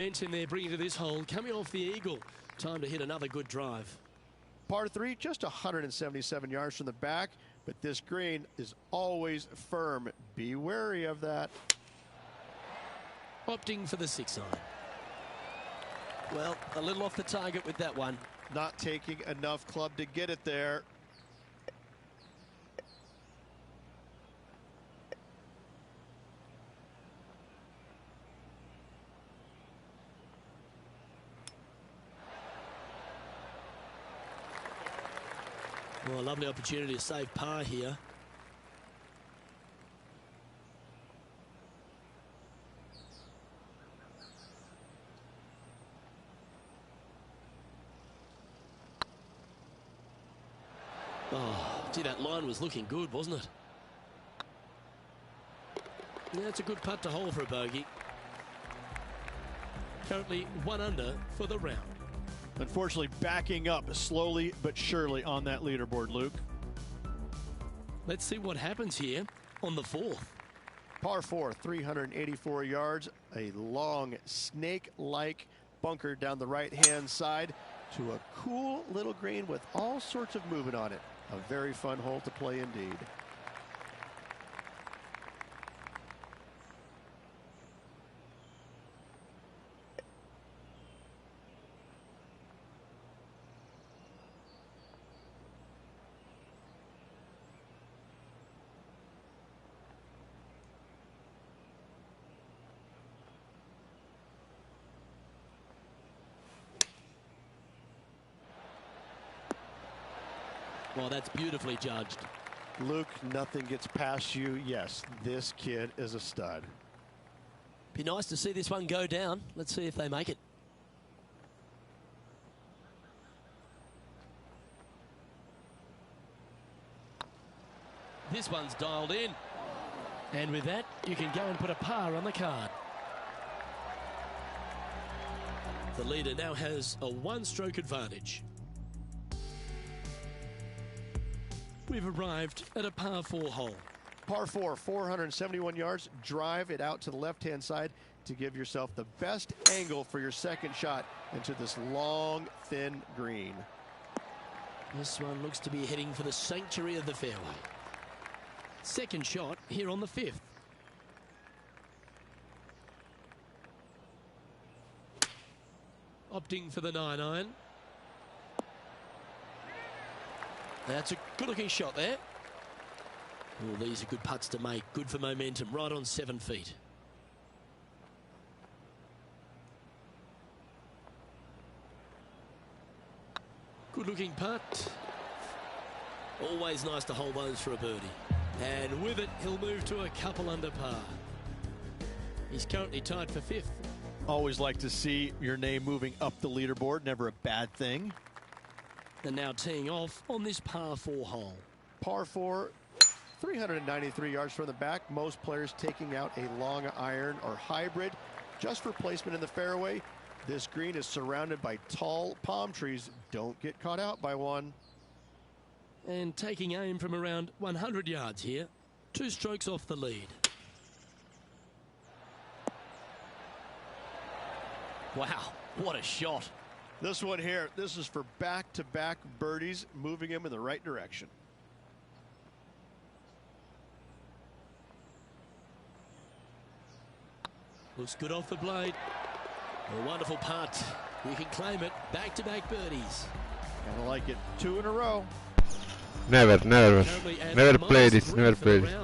Momentum there bringing to this hole, coming off the eagle. Time to hit another good drive. Par 3, just 177 yards from the back, but this green is always firm. Be wary of that. Opting for the 6-iron. Well, a little off the target with that one. Not taking enough club to get it there. Well, a lovely opportunity to save par here. Oh, gee, that line was looking good, wasn't it? Yeah, it's a good putt to hole for a bogey. Currently 1 under for the round. Unfortunately, backing up slowly but surely on that leaderboard, Luke. Let's see what happens here on the 4th. Par 4, 384 yards, a long snake-like bunker down the right-hand side to a cool little green with all sorts of movement on it. A very fun hole to play indeed. Well, that's beautifully judged. Luke, nothing gets past you. Yes, this kid is a stud. Be nice to see this one go down. Let's see if they make it. This one's dialed in. And with that, you can go and put a par on the card. The leader now has a 1-stroke advantage. We've arrived at a par 4 hole. Par 4, 471 yards. Drive it out to the left-hand side to give yourself the best angle for your second shot into this long, thin green. This one looks to be heading for the sanctuary of the fairway. Second shot here on the 5th. Opting for the 9-iron. That's a good-looking shot there. Oh, these are good putts to make. Good for momentum. Right on 7 feet. Good-looking putt. Always nice to hold those for a birdie. And with it, he'll move to a couple under par. He's currently tied for 5th. Always like to see your name moving up the leaderboard. Never a bad thing. And now teeing off on this par 4 hole. Par 4, 393 yards from the back. Most players taking out a long iron or hybrid just for placement in the fairway. This green is surrounded by tall palm trees. Don't get caught out by one. And taking aim from around 100 yards here. 2 strokes off the lead. Wow, what a shot. This one here, this is for back-to-back birdies, moving him in the right direction. Looks good off the blade. A wonderful putt. You can claim it. Back-to-back birdies. Kind of like it. 2 in a row. Never play this, never play this.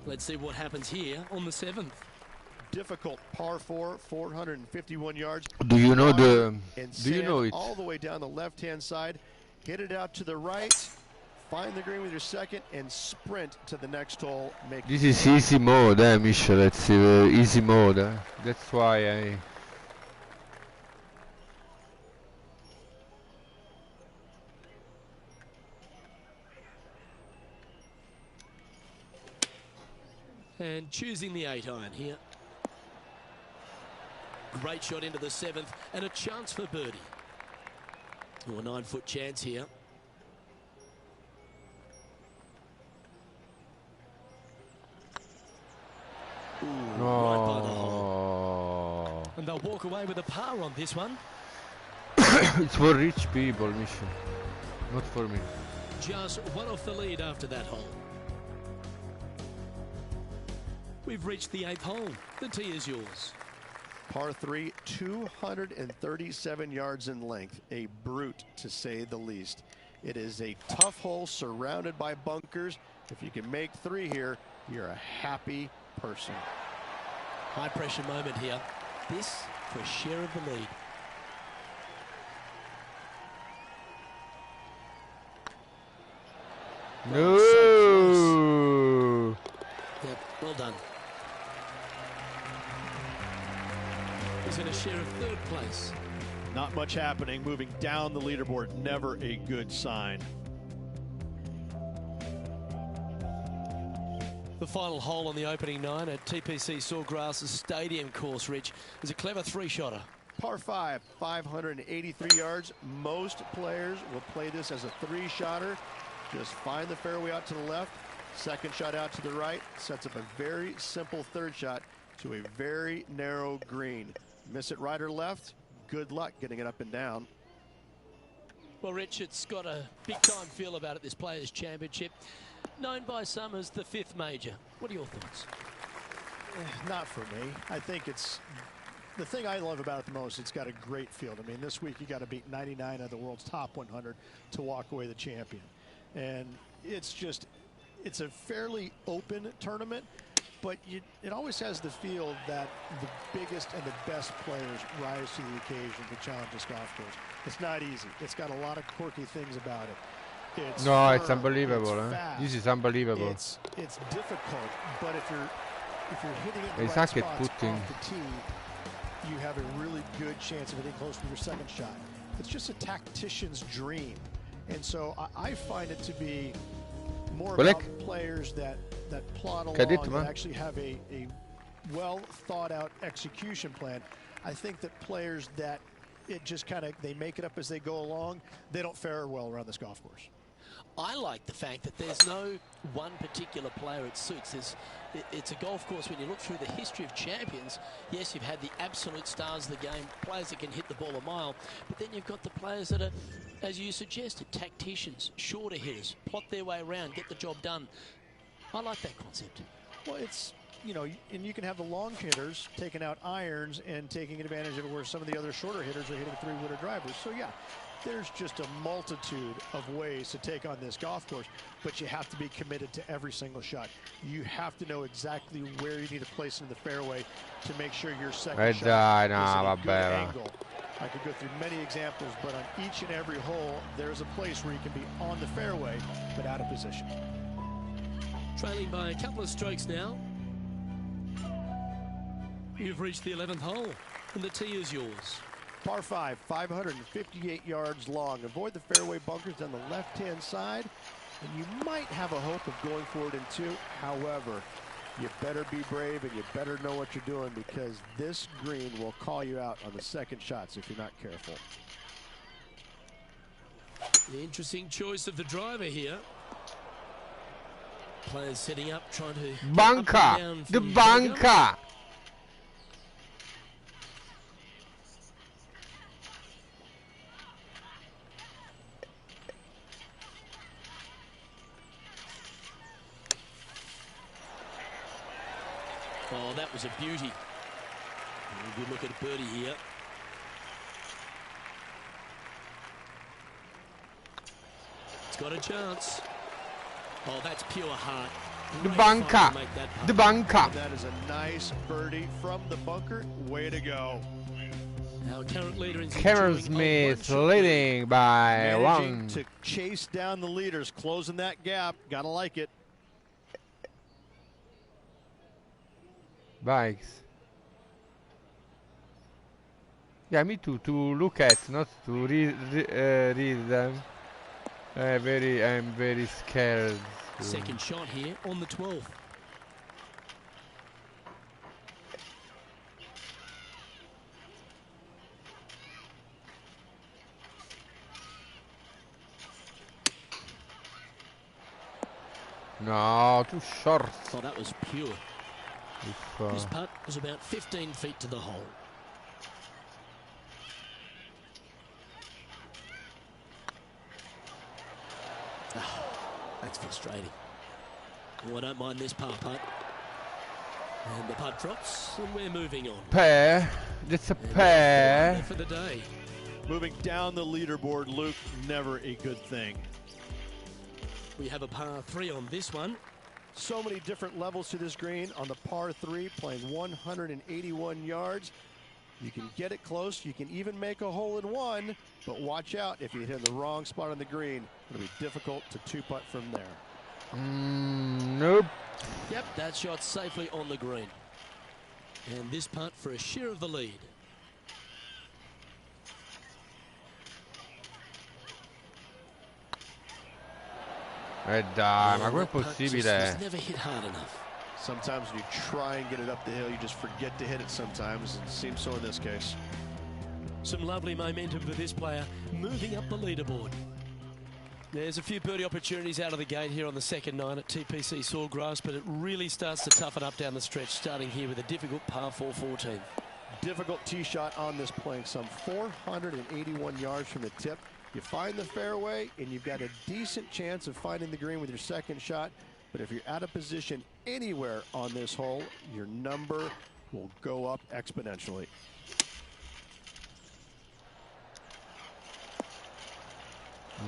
Let's see what happens here on the 7th. Difficult par 4, 451 yards. Do you know the? Do you know it? All the way down the left-hand side. Hit it out to the right. Find the green with your second and sprint to the next hole. This is easy mode, Misha. Let's see, easy mode. That's why I. And choosing the 8-iron here. Great shot into the 7th and a chance for birdie. Oh, a 9-foot chance here. Ooh, No. right by the hole. And they'll walk away with a par on this one. It's for rich people, Michel. Not for me. Just one off the lead after that hole. We've reached the 8th hole. The tee is yours. Par 3, 237 yards in length. A brute, to say the least. It is a tough hole surrounded by bunkers. If you can make 3 here, you're a happy person. High pressure moment here. This for a share of the lead. No. Yep, well done. He's in a share of 3rd place. Not much happening, moving down the leaderboard, never a good sign. The final hole on the opening 9 at TPC Sawgrass Stadium course, Rich, is a clever 3-shotter. Par 5, 583 yards. Most players will play this as a 3-shotter. Just find the fairway out to the left, second shot out to the right, sets up a very simple 3rd shot to a very narrow green. Miss it right or left, good luck getting it up and down. Well, Rich, it's got a big-time feel about it, this Players' Championship, known by some as the 5th major. What are your thoughts? Not for me. I think it's the thing I love about it the most. It's got a great field. I mean, this week you got to beat 99 of the world's top 100 to walk away the champion. And it's a fairly open tournament, but it always has the feel that the biggest and the best players rise to the occasion to challenge this golf course. It's not easy. It's got a lot of quirky things about it. It's No, firm, it's unbelievable. it's fast, This is unbelievable. It's difficult, but if you're hitting it in the It's right like spots putting. off the tee, you have a really good chance of hitting close to your 2nd shot. It's just a tactician's dream. And so I find it to be more about players that plod along and actually have a well thought out execution plan. I think that players that it just kind of, they make it up as they go along, they don't fare well around this golf course. I like the fact that there's no one particular player it suits. It's a golf course, when you look through the history of champions, yes, you've had the absolute stars of the game, players that can hit the ball a mile, but then you've got the players that are, as you suggested, tacticians, shorter hitters, plot their way around, get the job done. I like that concept. Well, it's, you know, and you can have the long hitters taking out irons and taking advantage of it where some of the other shorter hitters are hitting 3-wooter drivers. So, yeah, there's just a multitude of ways to take on this golf course, but you have to be committed to every single shot. You have to know exactly where you need to place it in the fairway to make sure your second shot is at a good angle. I could go through many examples, but on each and every hole, there's a place where you can be on the fairway, but out of position. Trailing by a couple of strokes now. You've reached the 11th hole, and the tee is yours. Par 5, 558 yards long. Avoid the fairway bunkers on the left-hand side, and you might have a hope of going for it in 2. However, you better be brave and you better know what you're doing, because this green will call you out on the second shots if you're not careful. The interesting choice of the driver here. Players setting up, trying to bunker, the bunker. Oh, that was a beauty. A good look at a birdie here. It's got a chance. Oh, that's pure heart. The bunker. The bunker. That is a nice birdie from the bunker. Way to go. Our current leader is Cameron Smith leading by 1. To chase down the leaders, closing that gap. Gotta like it. Bikes. Yeah, me too. To look at, not to read them. I'm very scared. Second shot here on the 12th. No, too short. Oh, that was pure. This putt was about 15 feet to the hole. That's frustrating. Oh, I don't mind this par putt. And the putt drops, and we're moving on. Pair. That's a pair. For the day. Moving down the leaderboard, Luke, never a good thing. We have a par 3 on this one. So many different levels to this green. On the par 3, playing 181 yards. You can get it close. You can even make a hole-in-one. But watch out if you hit in the wrong spot on the green. It'll be difficult to two-putt from there. Nope. Yep, that shot safely on the green. And this putt for a share of the lead. Dai, ma com'è possibile? Never hit hard enough. Sometimes when you try and get it up the hill, you just forget to hit it sometimes. It seems so in this case. Some lovely momentum for this player, moving up the leaderboard. There's a few birdie opportunities out of the gate here on the second nine at TPC Sawgrass, but it really starts to toughen up down the stretch, starting here with a difficult par 4-14. Difficult tee shot on this playing some 481 yards from the tip. You find the fairway, and you've got a decent chance of finding the green with your second shot. But if you're out of position anywhere on this hole, your number will go up exponentially.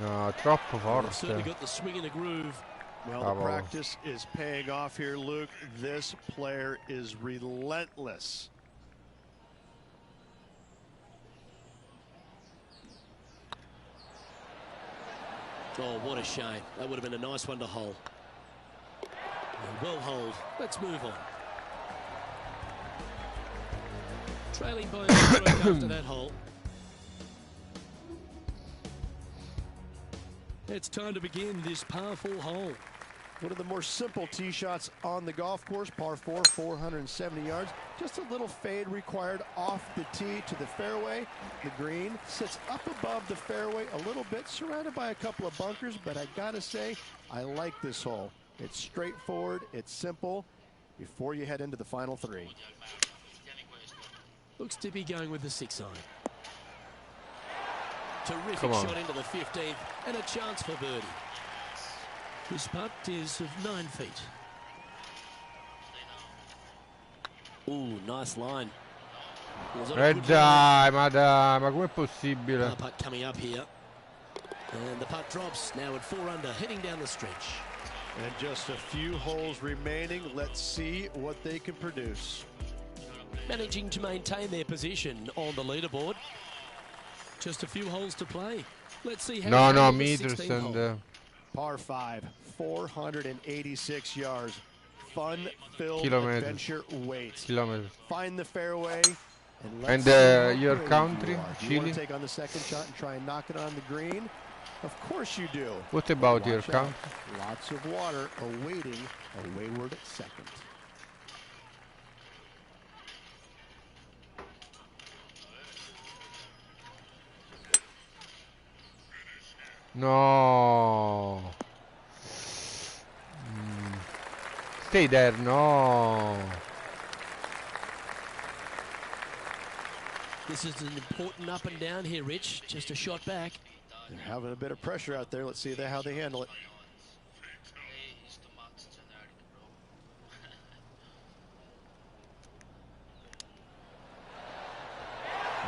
No, troppo forte. Certainly got the swing in the groove. Well, the practice is paying off here, Luke. This player is relentless. Oh, what a shame. That would have been a nice one to hole. Well holed. Let's move on. Trailing by a stroke after that hole. It's time to begin this par 4 hole. One of the more simple tee shots on the golf course, par 4, 470 yards. Just a little fade required off the tee to the fairway. The green sits up above the fairway a little bit, surrounded by a couple of bunkers, but I gotta say, I like this hole. It's straightforward, it's simple, before you head into the final 3. Looks to be going with the 6-iron. Terrific shot into the 15th, and a chance for birdie. This putt is of 9 feet. Ooh, nice line. Dai, ma com'è possibile? Par putt coming up here. And the putt drops, now at 4 under, heading down the stretch. And just a few holes remaining. Let's see what they can produce. Managing to maintain their position on the leaderboard. Just a few holes to play. Let's see how No, meters and par 5, 486 yards. Fun-filled Kilometers. adventure waits. Kilometers. Find the fairway. And, And your country, you Chile? want to take on the second shot and try and knock it on the green? Of course you do. What about your Watch out. country? Lots of water awaiting a wayward second. No. Stay there, no. This is an important up and down here, Rich. Just a shot back. They're having a bit of pressure out there. Let's see how they handle it.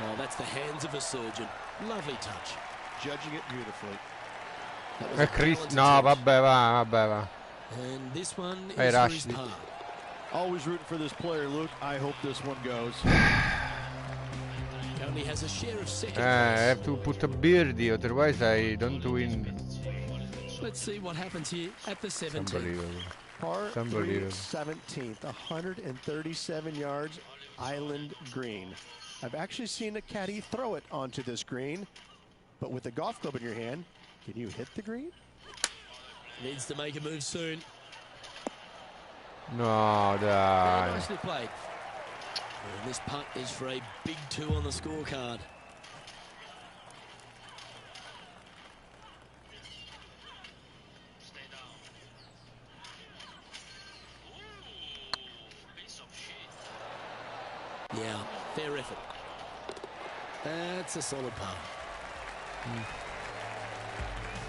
Oh, that's the hands of a surgeon. Lovely touch. Judging it beautifully. Chris, no, vabbè, va. And this one is Hey, for his Rashid. par. Always rooting for this player, Luke. I hope this one goes. Currently has a share of second I place. have to put a birdie, otherwise I don't win. Let's see what happens here at the 17th. Unbelievable. Par 3, Unbelievable. 17th, 137 yards, island green. I've actually seen a caddy throw it onto this green, but with a golf club in your hand, can you hit the green? Needs to make a move soon. No, Very dai. nicely played. And this putt is for a big 2 on the scorecard. Yeah, fair effort. That's a solid par.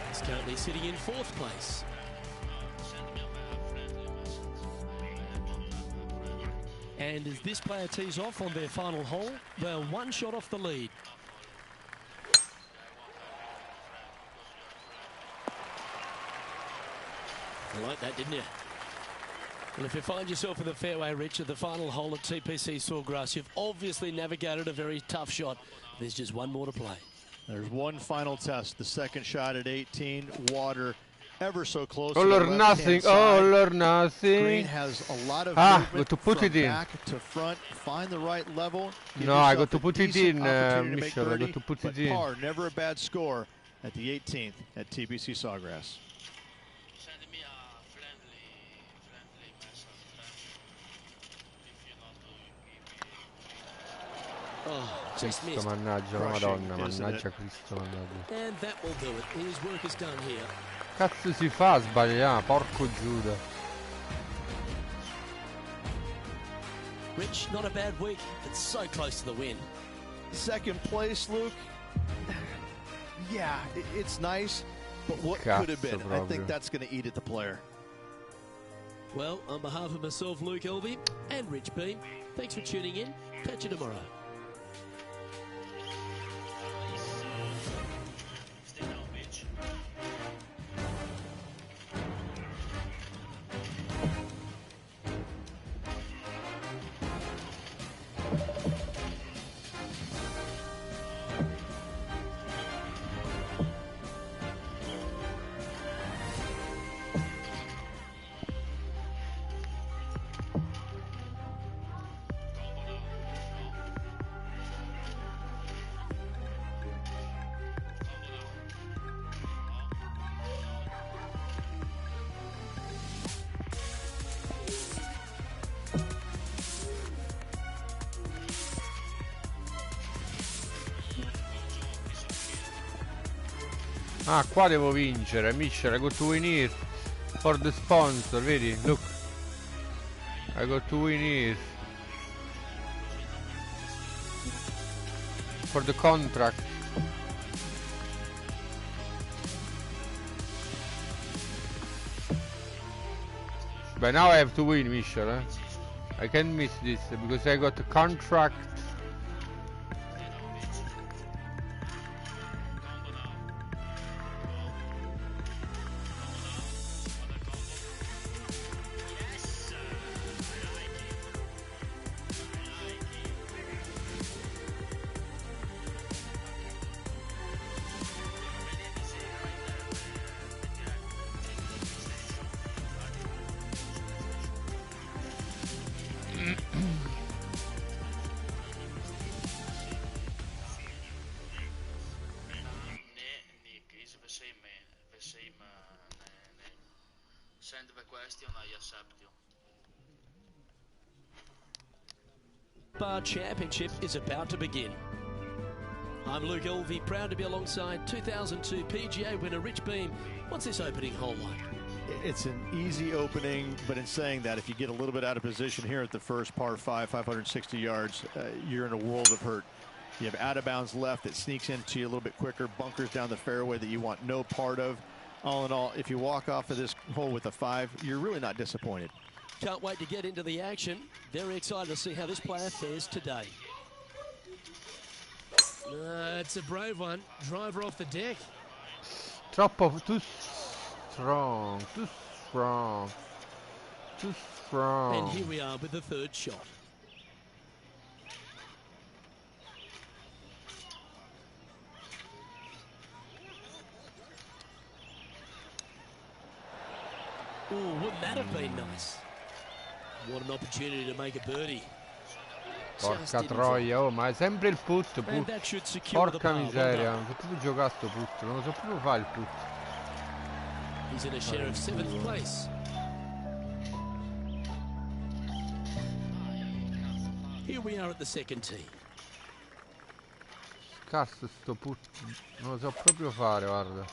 He's currently sitting in 4th place. And as this player tees off on their final hole, they're 1 shot off the lead. You like that, didn't you? Well, if you find yourself in the fairway, Rich, at the final hole at TPC Sawgrass, you've obviously navigated a very tough shot. There's just 1 more to play. There's one final test. The second shot at 18. Water ever so close. All or nothing. All or nothing. Green has a lot of got to put it in. Back to front. Find the right level. No, I got to put it in, Michel. I got to put it in. Par, never a bad score at the 18th at TPC Sawgrass. Oh, just missed. Mannaggia la Madonna, mannaggia Cristo, mannaggia. And that will do it. His work is done here. Cazzo si fa a sbagliare, porco Giuda. Rich, not a bad week, but so close to the win. Second place, Luke. Yeah, it's nice, but what could have been? I think that's going to eat at the player. Well, on behalf of myself, Luke Elvey, and Rich Beam, thanks for tuning in. Catch you tomorrow. Ah, qua devo vincere, Michel, I got to win here. For the sponsor, vedi? Look. I got to win here. For the contract. But now I have to win, Michel, eh? I can't miss this because I got a contract. Send the question, I accept you. Bar Championship is about to begin. I'm Luke Elvey, proud to be alongside 2002 PGA winner Rich Beam. What's this opening hole like? It's an easy opening, but in saying that, if you get a little bit out of position here at the first par 5, 560 yards, you're in a world of hurt. You have out of bounds left that sneaks into you a little bit quicker, bunkers down the fairway that you want no part of. All in all, if you walk off of this hole with a 5, you're really not disappointed. Can't wait to get into the action. Very excited to see how this player fares today. It's a brave one. Driver off the deck. Too strong, too strong, too strong. And here we are with the 3rd shot. Oh, wouldn't that have been nice? What an opportunity to make a birdie. Porca troia, oh, ma è sempre il put. Porca miseria, non so proprio giocare sto put, non lo so proprio fare il put. He's in a share of 7th place. Here we are at the 2nd tee. Cazzo sto put, non lo so proprio fare, guarda.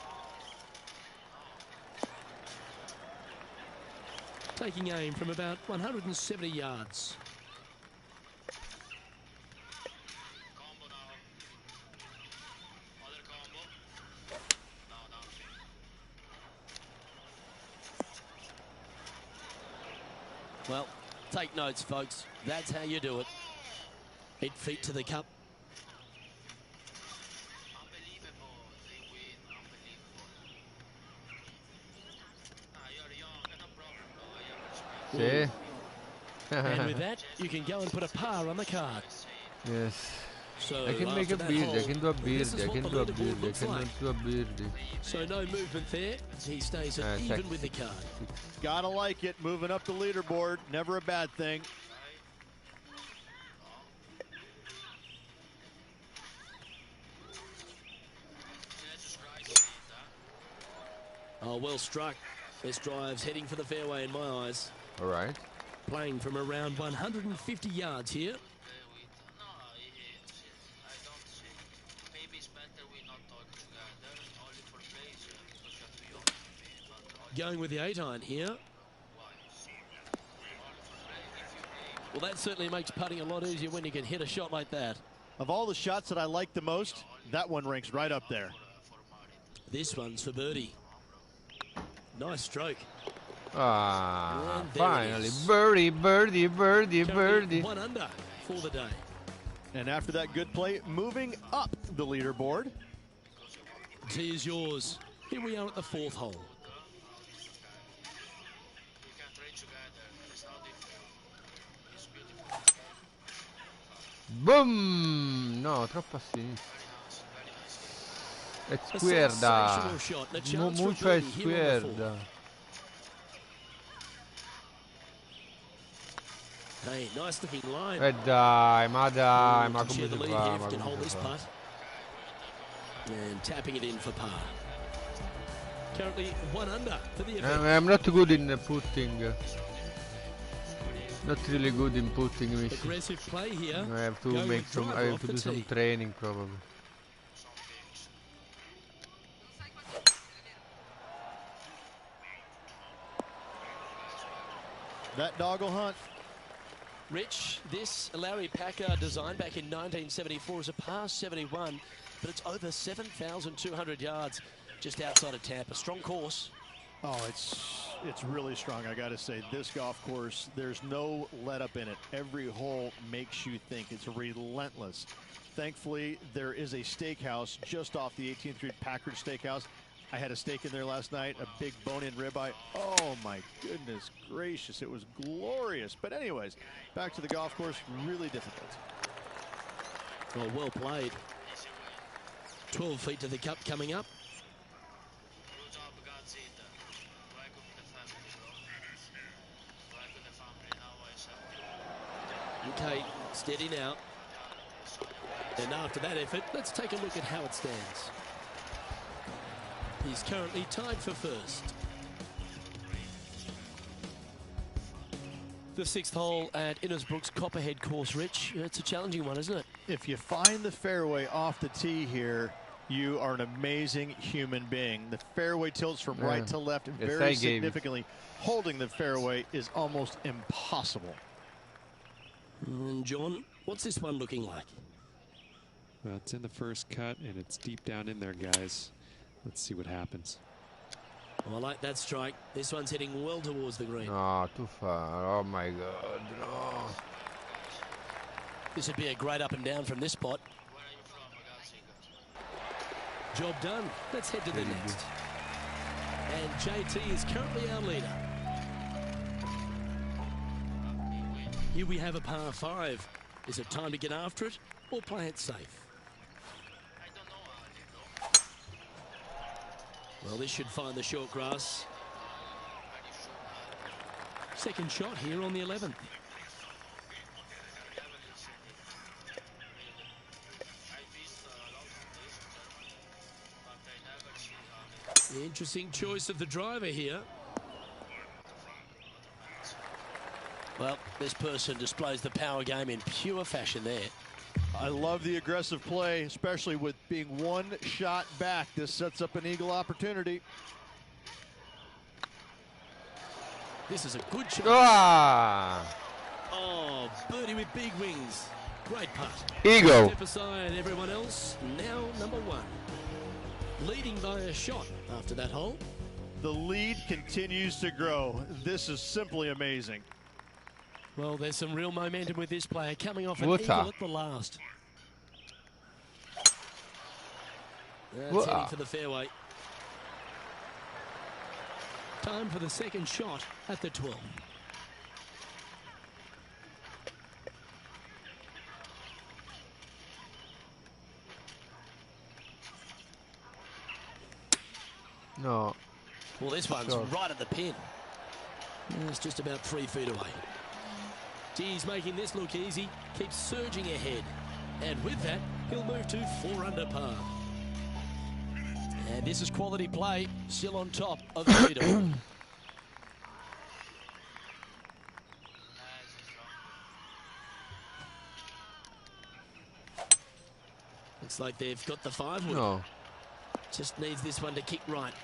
Taking aim from about 170 yards. Well, take notes, folks. That's how you do it. 8 feet to the cup. Unbelievable. They win. Unbelievable. You're young. No problem, bro. I have respect. See? And with that, you can go and put a par on the card. Yes. So I can make a after that birdie, I hole, can do a this birdie, is I what can the do a leaderboard birdie, I looks can like. do a birdie. So no movement there. He stays at even Six. with the card. Gotta like it, moving up the leaderboard, never a bad thing. Jesus Christ, huh? Oh, well struck. This drive's heading for the fairway in my eyes. All right. Playing from around 150 yards here. No, I don't see. Maybe it's better we not talk together, only for pleasure, because you're too young for me. But only Going with the 8-iron here. why? Only for play. If you play, Well, that certainly makes putting a lot easier when you can hit a shot like that. Of all the shots that I like the most, that one ranks right up there. for Marit. This one's for birdie. Nice stroke. Ah, And there it finally. is. Birdie, birdie, birdie, Currently birdie. 1 under for the day. And after that good play, moving up the leaderboard. Tee is yours. Here we are at the 4th hole. We can train together. It's not difficult. It's beautiful. Boom! No, troppo a sinistra. Very nice. Very nice. È A squerda. sensational shot and a chance for Mucho è birdie here on the 4th. squerda. Hey, nice looking line. Dai, ma dai, ma Can come share si the lead fa? here if Ma he can come hold si this fa? putt. And tapping it in for par. Currently 1 under for the event. I'm not good in putting. Not really good in putting, Michi. Aggressive play here. I have to Going make with some. I driver have off to the do some tee. training probably. That dog will hunt. Rich, this Larry Packer designed back in 1974 is a par 71, but it's over 7,200 yards just outside of Tampa. Strong course. Oh, it's really strong, I gotta say. This golf course, there's no let up in it. Every hole makes you think. It's relentless. Thankfully, there is a steakhouse just off the 18th Street Packard Steakhouse. I had a steak in there last night, a big bone-in ribeye. Oh my goodness gracious, it was glorious. But anyways, back to the golf course, really difficult. Oh, well played. 12 feet to the cup coming up. Good job, Gazzi. Welcome to the family, bro. Welcome to the family. Now I accept you. Okay, steady now. And after that effort, let's take a look at how it stands. He's currently tied for first. The 6th hole at Innisbrook's Copperhead course, Rich. It's a challenging one, isn't it? If you find the fairway off the tee here, you are an amazing human being. The fairway tilts from right to left Yes, very I gave it. significantly. Holding the fairway is almost impossible. And John, what's this one looking like? Well, it's in the first cut, and it's deep down in there, guys. Let's see what happens. Oh, I like that strike. This one's heading well towards the green. No, too far. Oh my god, no. This would be a great up and down from this spot. Where are you from, Gazzi? Job done. Let's head to the Very next. And JT is currently our leader. Here we have a par 5. Is it time to get after it or play it safe? I don't know, Ali, bro. Well, this should find the short grass. Are you sure? Second shot here on the 11th. Never listened it. I visit a lot of places in Germany, but I never see Ali. Interesting choice of the driver here. Well, this person displays the power game in pure fashion there. I love the aggressive play, especially with being one shot back. This sets up an eagle opportunity. This is a good shot. Ah! Oh, birdie with big wings. Great putt. Eagle. Step aside, everyone else. Now number 1. Leading by a shot after that hole. The lead continues to grow. This is simply amazing. Well, there's some real momentum with this player coming off an Water. eagle at the last. That's Water. heading for the fairway. Time for the second shot at the 12. No. Well, this one's Sure. right at the pin. It's just about 3 feet away. He's making this look easy, keeps surging ahead. And with that, he'll move to 4 under par. And this is quality play, still on top of the leaderboard. Looks like they've got the 5 wood. No. Just needs this one to kick right.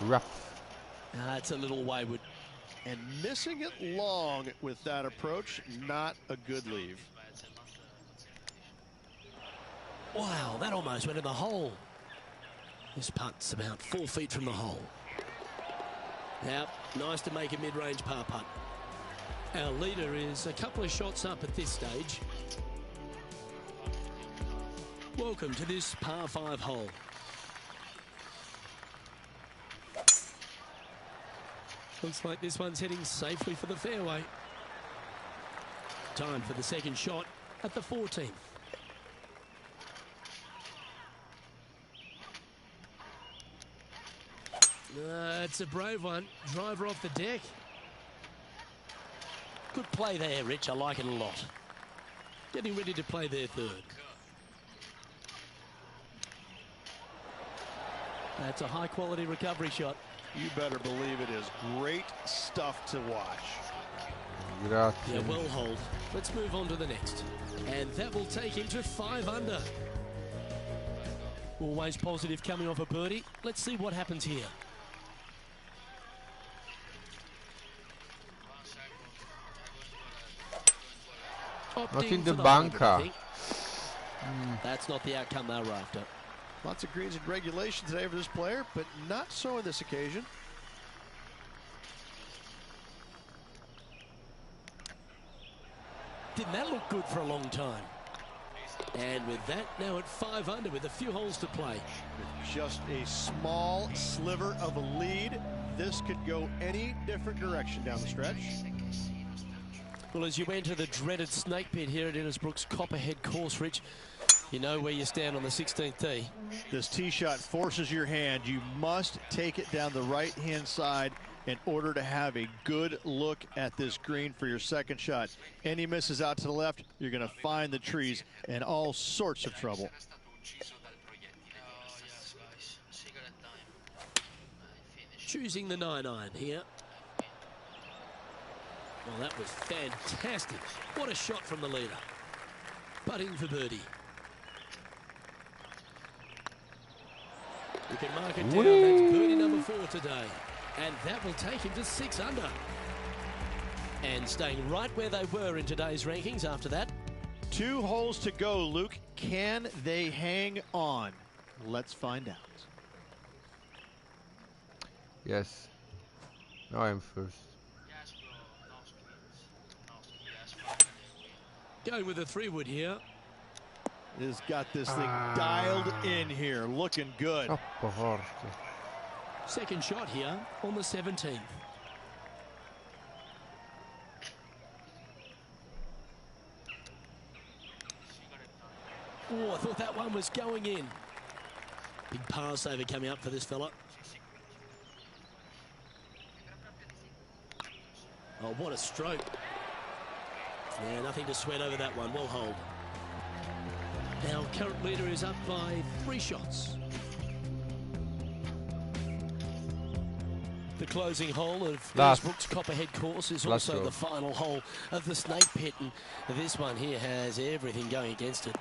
Rough. It's a little wayward. And missing it long with that approach, not a good leave. Wow, that almost went in the hole. This putt's about 4 feet from the hole. Now, nice to make a mid-range par putt. Our leader is a couple of shots up at this stage. Welcome to this par 5 hole. Looks like this one's heading safely for the fairway. Time for the second shot at the 14th. It's a brave one. Driver off the deck. Good play there, Rich. I like it a lot. Getting ready to play their third. That's a high-quality recovery shot. You better believe it is great stuff to watch. Grazie. Yeah, well hold. Let's move on to the next. And that will take him to 5 under. Always positive coming off a birdie. Let's see what happens here. Not in Opting the for bunker. 100, I think. That's not the outcome they were after. Lots of greens and regulation today for this player, but not so on this occasion. Didn't that look good for a long time? And with that, now at 5 under with a few holes to play. Just a small sliver of a lead. This could go any different direction down the stretch. Well, as you enter the dreaded snake pit here at Innisbrook's Copperhead course, Rich, you know where you stand on the 16th tee. This tee shot forces your hand. You must take it down the right-hand side in order to have a good look at this green for your second shot. Any misses out to the left, you're going to find the trees and all sorts of trouble. Choosing the 9-iron here. Well, that was fantastic. What a shot from the leader. Putting for birdie. You can mark it down. That's birdie number 4 today. And that will take him to 6 under. And staying right where they were in today's rankings after that. 2 holes to go, Luke. Can they hang on? Let's find out. Yes. Now I'm first. Going with a 3-wood here. Has got this thing dialed in here. Looking good. Troppo forte. Second shot here on the 17th. Oh, I thought that one was going in. Big par saver coming up for this fella. Oh, what a stroke. Yeah, nothing to sweat over that one. Well hold. Our current leader is up by 3 shots. The closing hole of Innisbrook's Copperhead course is also the final hole of the snake pit, and this one here has everything going against it.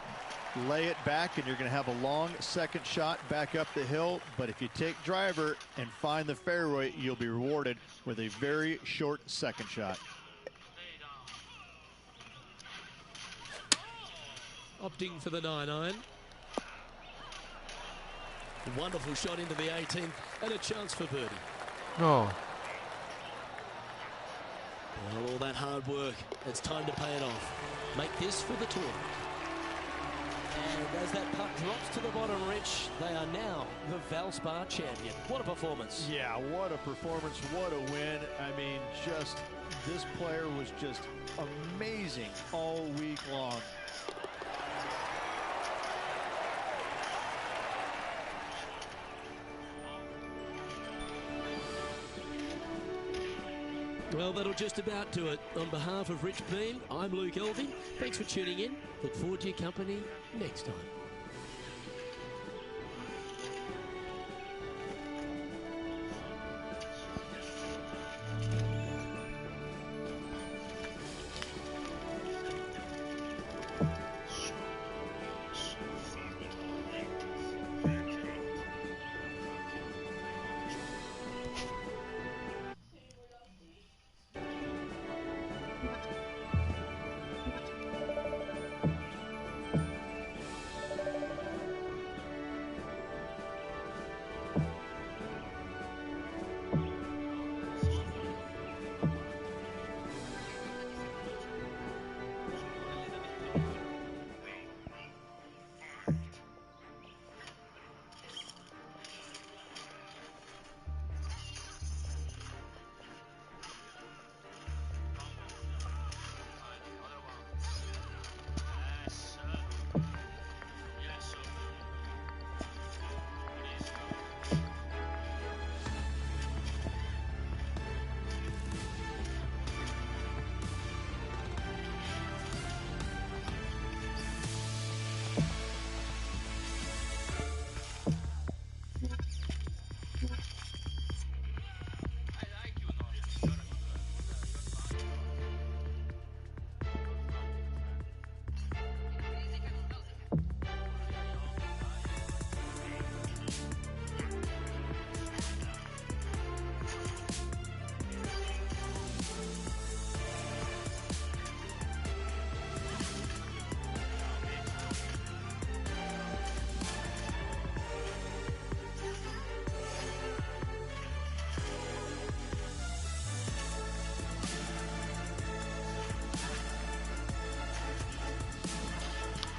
Lay it back and you're going to have a long second shot back up the hill, but if you take driver and find the fairway, you'll be rewarded with a very short second shot. Opting for the 9-iron. Wonderful shot into the 18th and a chance for birdie. No. Well, all that hard work, it's time to pay it off. Make this for the tournament. And as that putt drops to the bottom, Rich, they are now the Valspar champion. What a performance. Yeah, what a performance, what a win. I mean, just, this player was just amazing all week long. Well, that'll just about do it. On behalf of Rich Beam, I'm Luke Elvey. Thanks for tuning in. Look forward to your company next time.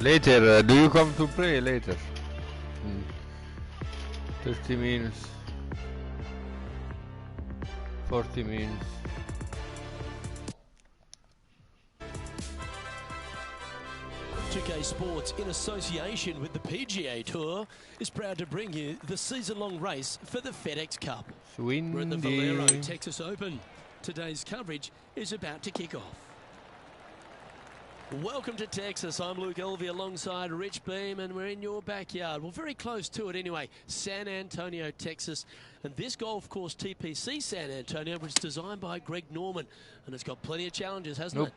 Later, do you come to play later? 30 minutes. 40 minutes. UK Sports, in association with the PGA Tour, is proud to bring you the season-long race for the FedEx Cup. We're at the Valero Texas Open. Today's coverage is about to kick off. Welcome to Texas. I'm Luke Elvey alongside Rich Beam, and we're in your backyard. Well, very close to it anyway, San Antonio, Texas. And this golf course, TPC San Antonio, was designed by Greg Norman, and it's got plenty of challenges, hasn't it?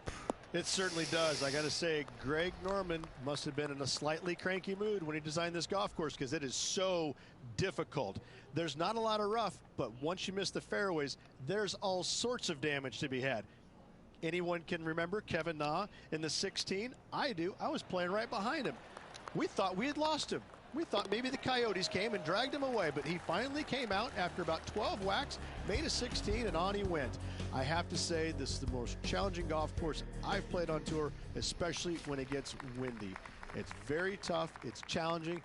It certainly does. I got to say, Greg Norman must have been in a slightly cranky mood when he designed this golf course, because it is so difficult. There's not a lot of rough, but once you miss the fairways, there's all sorts of damage to be had. Anyone can remember Kevin Na in the 16? I do. I was playing right behind him. We thought we had lost him. We thought maybe the Coyotes came and dragged him away, but he finally came out after about 12 whacks, made a 16, and on he went. I have to say, this is the most challenging golf course I've played on tour, especially when it gets windy. It's very tough, it's challenging,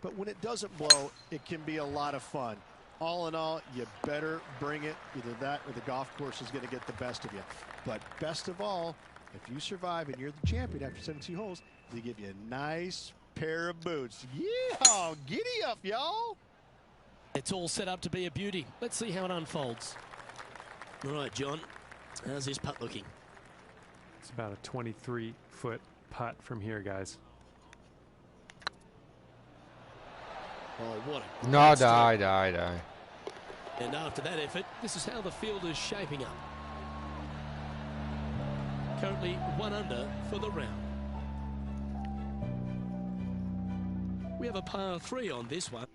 but when it doesn't blow, it can be a lot of fun. All in all, you better bring it. Either that or the golf course is going to get the best of you. But best of all, if you survive and you're the champion after 17 holes, they give you a nice pair of boots. Yeah, giddy up, y'all. It's all set up to be a beauty. Let's see how it unfolds. All right, John, how's this putt looking? It's about a 23-foot putt from here, guys. Oh, what a No, great stroke. die. And after that effort, this is how the field is shaping up. Currently 1 under for the round. We have a par 3 on this one.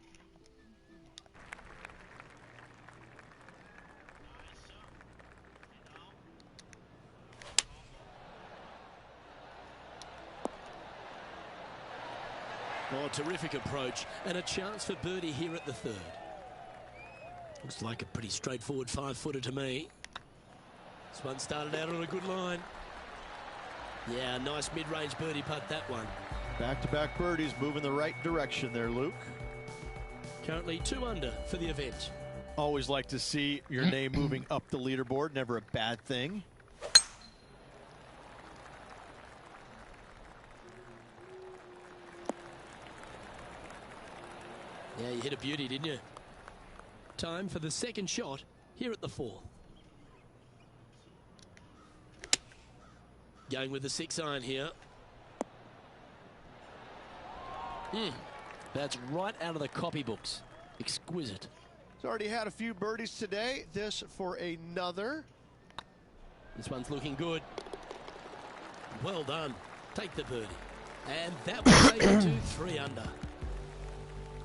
Oh, terrific approach, and a chance for birdie here at the 3rd. Looks like a pretty straightforward 5-footer to me. This one started out on a good line. Yeah, nice mid-range birdie putt, that one. Back-to-back birdies moving the right direction there, Luke. Currently 2 under for the event. Always like to see your name moving up the leaderboard. Never a bad thing. Yeah, you hit a beauty, didn't you? Time for the second shot here at the 4th. Going with the 6-iron here. That's right out of the copybooks. Exquisite. He's already had a few birdies today. This for another. This one's looking good. Well done. Take the birdie. And that will take it to 3 under.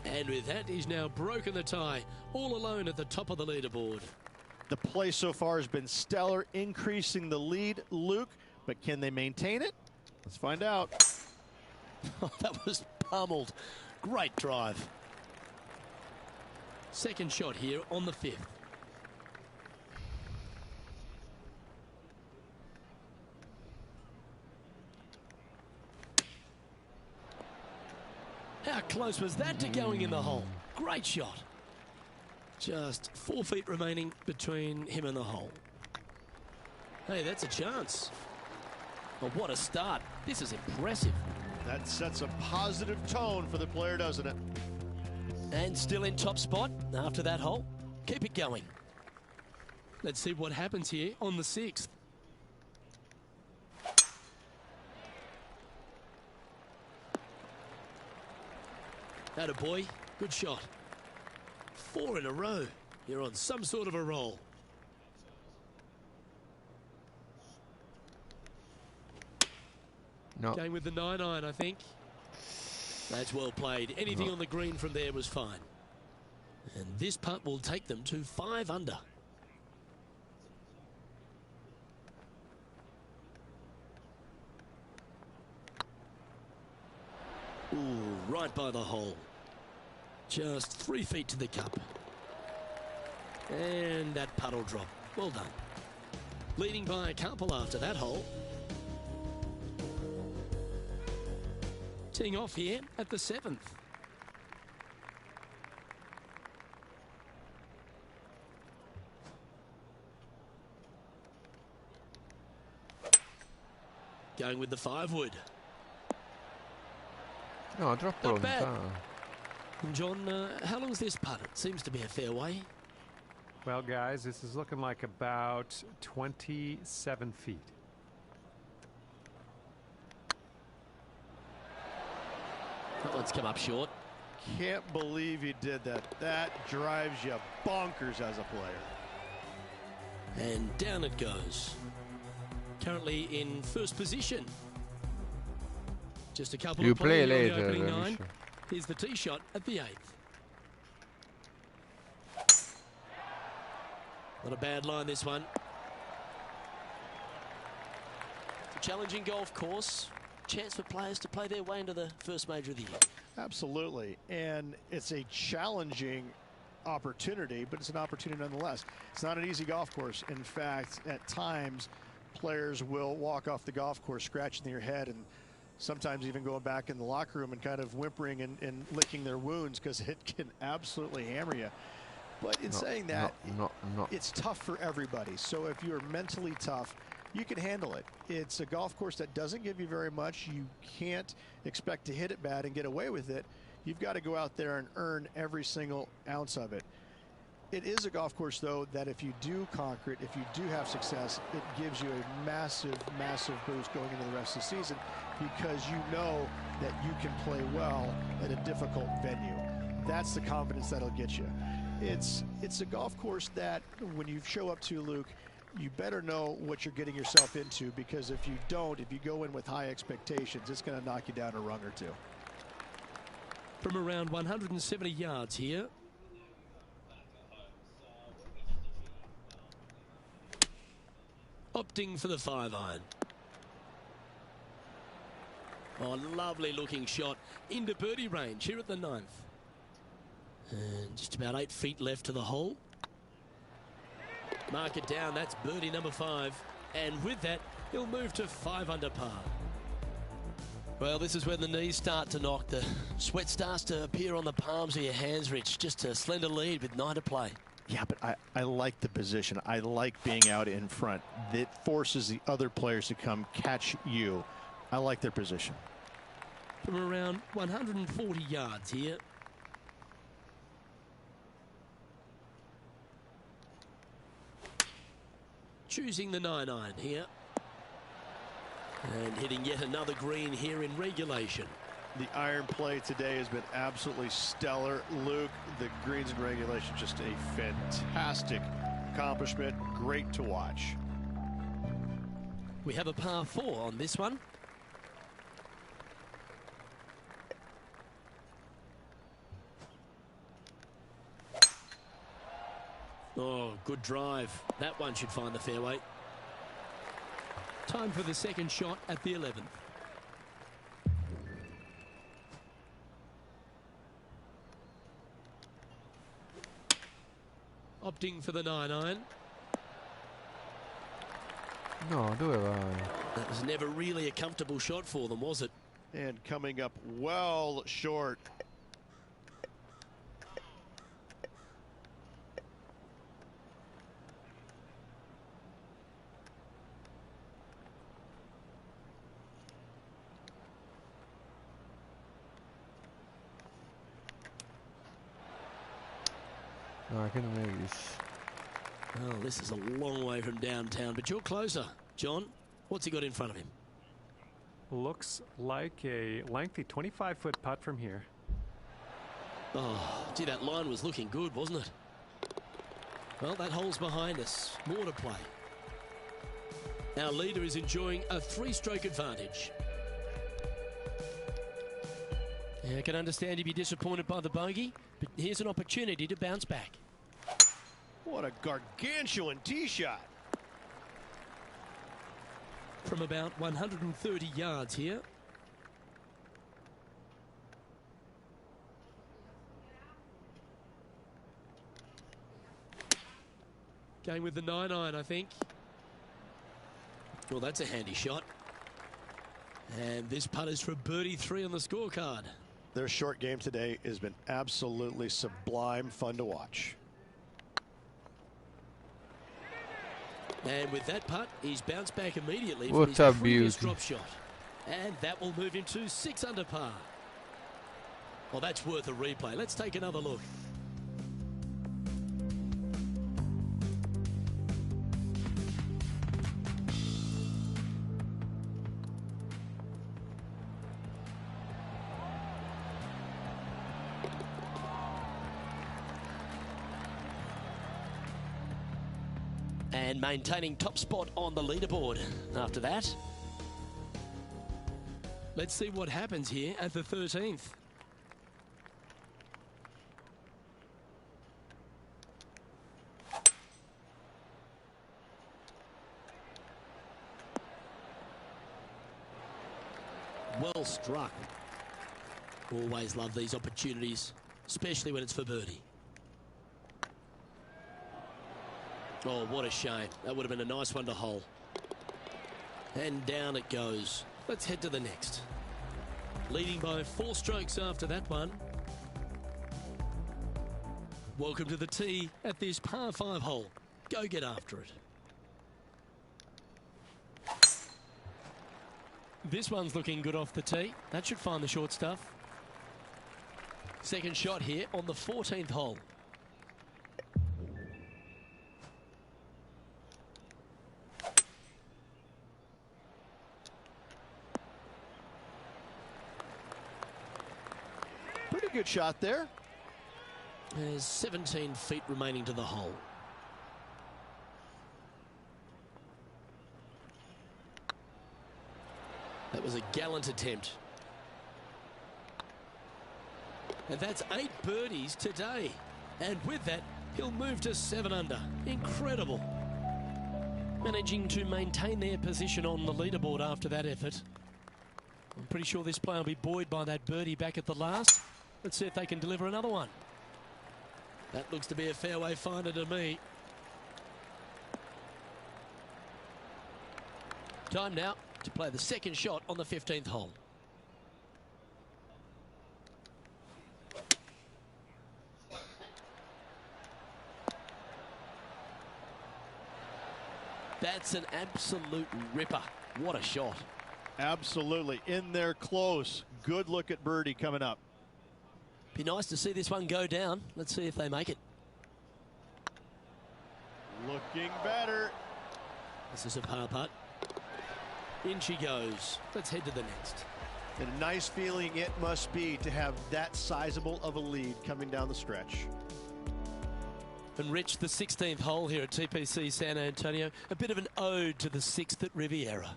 And with that, he's now broken the tie, all alone at the top of the leaderboard. The play so far has been stellar, increasing the lead, Luke. But can they maintain it? Let's find out. Oh, that was pummeled. Great drive. Second shot here on the 5th. How close was that to going in the hole? Great shot. Just 4 feet remaining between him and the hole. Hey, that's a chance. Oh, what a start. This is impressive. That sets a positive tone for the player, doesn't it? And still in top spot after that hole. Keep it going. Let's see what happens here on the 6th. Attaboy, good shot. 4 in a row. You're on some sort of a roll. No. Going with the 9-iron, I think. That's well played. Anything on the green from there was fine. And this putt will take them to 5 under. Ooh, right by the hole. Just 3 feet to the cup. And that putt will drop. Well done. Leading by a couple after that hole. Teeing off here at the 7th. Going with the 5-wood. No, troppo Not bad. lontano. John, how long is this putt? It seems to be a fair way. Well, guys, this is looking like about 27 feet. That one's come up short. Can't believe he did that. That drives you bonkers as a player. And down it goes. Currently in first position. Just a couple You of play players on the later, opening 9. Misha. Here's the tee shot at the 8th. Not a bad line, this one. It's a challenging golf course. Chance for players to play their way into the first major of the year. Absolutely. And it's a challenging opportunity, but it's an opportunity nonetheless. It's not an easy golf course. In fact, at times, players will walk off the golf course scratching their head and sometimes even going back in the locker room and kind of whimpering and licking their wounds because it can absolutely hammer you. But in saying that, it's tough for everybody. So if you're mentally tough, you can handle it. It's a golf course that doesn't give you very much. You can't expect to hit it bad and get away with it. You've got to go out there and earn every single ounce of it. It is a golf course, though, that if you do conquer it, if you do have success, it gives you a massive, massive boost going into the rest of the season because you know that you can play well at a difficult venue. That's the confidence that'll get you. It's a golf course that when you show up to, Luke, you better know what you're getting yourself into because if you don't, if you go in with high expectations, it's going to knock you down a rung or two. From around 170 yards here. Opting for the 5-iron. Oh, lovely looking shot into birdie range here at the 9th. And just about 8 feet left to the hole. Mark it down, that's birdie number 5. And with that, he'll move to 5 under par. Well, this is when the knees start to knock. The sweat starts to appear on the palms of your hands, Rich. Just a slender lead with 9 to play. Yeah, but I like the position. I like being out in front. That forces the other players to come catch you. I like their position. From around 140 yards here. Choosing the 9-iron here. And hitting yet another green here in regulation. The iron play today has been absolutely stellar. Luke, the greens in regulation, just a fantastic accomplishment. Great to watch. We have a par 4 on this one. Oh, good drive. That one should find the fairway. Time for the second shot at the 11th. Opting for the 9-iron. No, dove vai? That was never really a comfortable shot for them, was it? And coming up well short. No, I couldn't make this. Well, this is a long way from downtown, but you're closer. John, what's he got in front of him? Looks like a lengthy 25-foot putt from here. Oh, gee, that line was looking good, wasn't it? Well, that hole's behind us. More to play. Our leader is enjoying a 3-stroke advantage. Yeah, I can understand you'd be disappointed by the bogey, but here's an opportunity to bounce back. What a gargantuan tee shot. From about 130 yards here. Going with the 9-iron, I think. Well, that's a handy shot. And this putt is for birdie 3 on the scorecard. Their short game today has been absolutely sublime fun to watch. And with that putt, he's bounced back immediately What from a his previous beauty. drop shot. And that will move him to 6 under par. Well, that's worth a replay. Let's take another look. And maintaining top spot on the leaderboard after that. Let's see what happens here at the 13th. Well struck. Always love these opportunities, especially when it's for birdie. Oh, what a shame. That would have been a nice one to hole. And down it goes. Let's head to the next. Leading by 4 strokes after that one. Welcome to the tee at this par 5 hole. Go get after it. This one's looking good off the tee. That should find the short stuff. Second shot here on the 14th hole. Pretty good shot there. There's 17 feet remaining to the hole. That was a gallant attempt. And that's 8 birdies today. And with that, he'll move to 7 under. Incredible. Managing to maintain their position on the leaderboard after that effort. I'm pretty sure this player will be buoyed by that birdie back at the last. Let's see if they can deliver another one. That looks to be a fairway finder to me. Time now to play the second shot on the 15th hole. That's an absolute ripper. What a shot. Absolutely. In there close. Good look at birdie coming up. Be nice to see this one go down. Let's see if they make it. Looking better. This is a par putt. In she goes. Let's head to the next. And a nice feeling it must be to have that sizable of a lead coming down the stretch. And Rich, the 16th hole here at TPC San Antonio. A bit of an ode to the 6th at Riviera.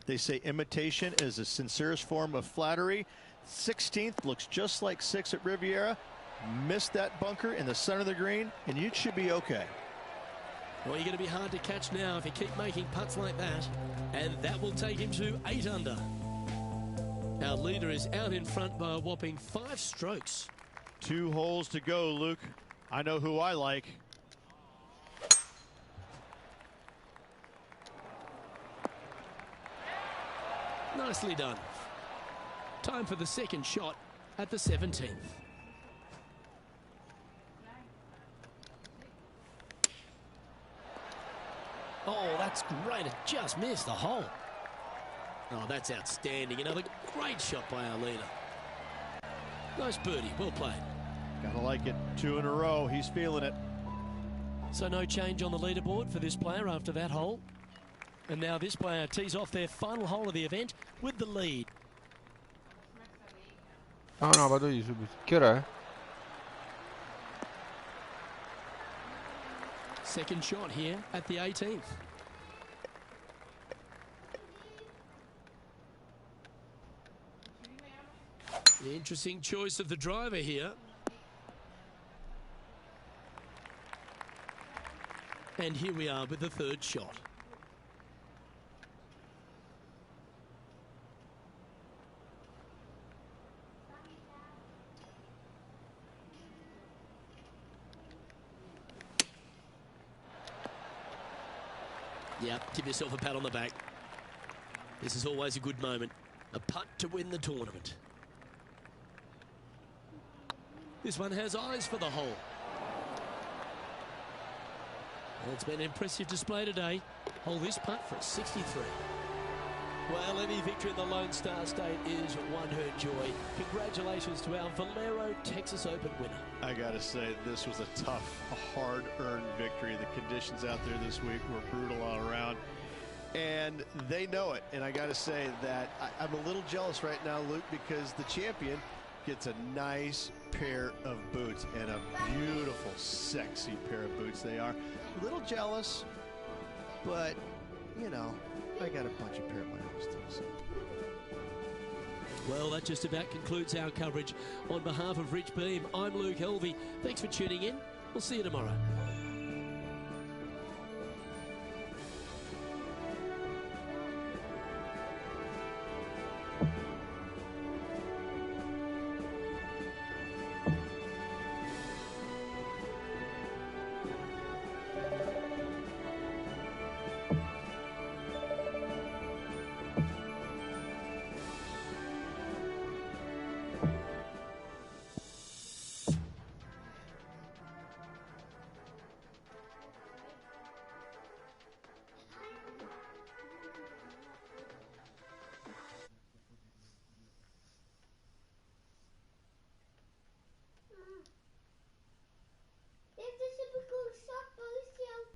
They say imitation is the sincerest form of flattery. 16th looks just like 6 at Riviera. Missed that bunker in the center of the green, and you should be okay. Well, you're going to be hard to catch now if you keep making putts like that. And that will take him to 8 under. Our leader is out in front by a whopping 5 strokes. 2 holes to go, Luke. I know who I like. Nicely done. Time for the second shot at the 17th. Oh, that's great. It just missed the hole. Oh, that's outstanding. Another great shot by our leader. Nice birdie. Well played. Gotta like it. 2 in a row. He's feeling it. So no change on the leaderboard for this player after that hole. And now this player tees off their final hole of the event with the lead. No, vado io subito. Che ora è? Second shot here at the 18th. The interesting choice of the driver here. And here we are with the third shot. Yep, give yourself a pat on the back. This is always a good moment. A putt to win the tournament. This one has eyes for the hole. Well, it's been an impressive display today. Hold this putt for a 63. Well, any victory in the Lone Star State is one hurt joy. Congratulations to our Valero Texas Open winner. I gotta say, this was a tough, hard-earned victory. The conditions out there this week were brutal all around, and they know it. And I gotta say that I'm a little jealous right now, Luke, because the champion gets a nice pair of boots, and a beautiful, sexy pair of boots they are. A little jealous, but, you know, I got a bunch of pair of my own still. So. Well, that just about concludes our coverage. On behalf of Rich Beam, I'm Luke Helvey. Thanks for tuning in. We'll see you tomorrow.